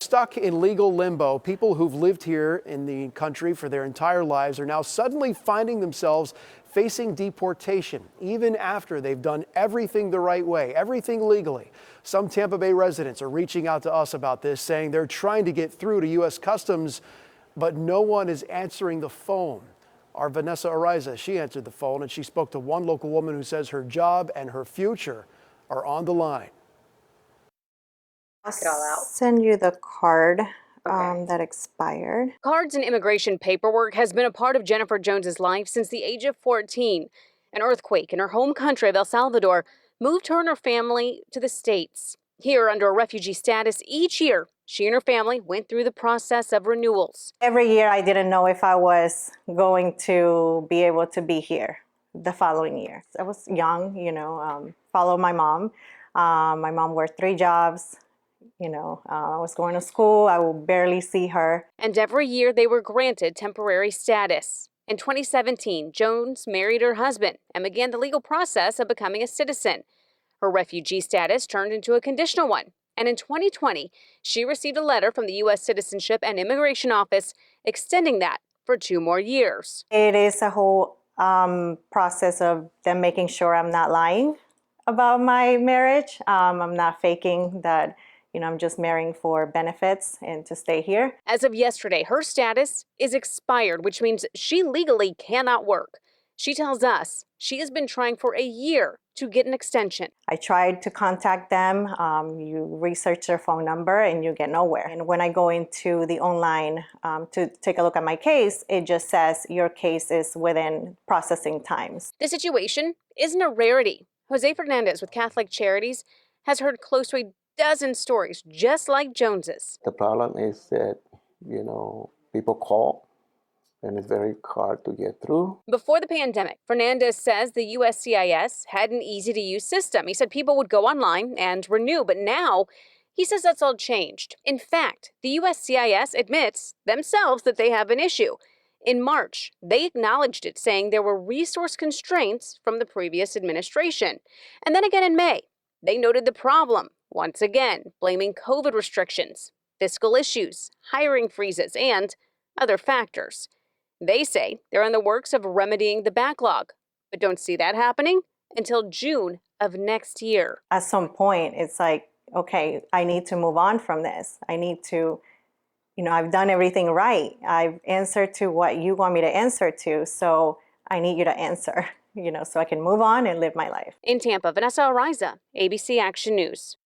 stuck in legal limbo. People who've lived here in the country for their entire lives are now suddenly finding themselves facing deportation, even after they've done everything the right way, everything legally. Some Tampa Bay residents are reaching out to us about this, saying they're trying to get through to U.S. Customs, but no one is answering the phone. Our Vanessa Ariza, she answered the phone, and she spoke to one local woman who says her job and her future are on the line. Knock it all out. Send you the card Okay. that expired. Cards and immigration paperwork has been a part of Jennifer Jones's life since the age of 14. An earthquake in her home country of El Salvador moved her and her family to the States. Here, under a refugee status, each year, she and her family went through the process of renewals. Every year I didn't know if I was going to be able to be here the following year. I was young, followed my mom. My mom worked 3 jobs. I was going to school. I would barely see her. And every year they were granted temporary status. In 2017, Jones married her husband and began the legal process of becoming a citizen. Her refugee status turned into a conditional one. And in 2020, she received a letter from the U.S. Citizenship and Immigration Office extending that for 2 more years. It is a whole process of them making sure I'm not lying about my marriage. I'm not faking that. I'm just marrying for benefits and to stay here. As of yesterday, her status is expired, which means she legally cannot work. She tells us she has been trying for a year to get an extension. I tried to contact them. You research their phone number and you get nowhere. And when I go into the online to take a look at my case, it just says your case is within processing times. The situation isn't a rarity. Jose Fernandez with Catholic Charities has heard close to a dozen stories just like Jones's. The problem is that, people call and it's very hard to get through. Before the pandemic, Fernandez says the USCIS had an easy-to-use system. He said people would go online and renew, but now he says that's all changed. In fact, the USCIS admits themselves that they have an issue. In March, they acknowledged it, saying there were resource constraints from the previous administration. And then again in May, they noted the problem. Once again, blaming COVID restrictions, fiscal issues, hiring freezes, and other factors. They say they're in the works of remedying the backlog, but don't see that happening until June of next year. At some point, it's like, okay, I need to move on from this. I need to, I've done everything right. I've answered to what you want me to answer to, so I need you to answer, so I can move on and live my life. In Tampa, Vanessa Ariza, ABC Action News.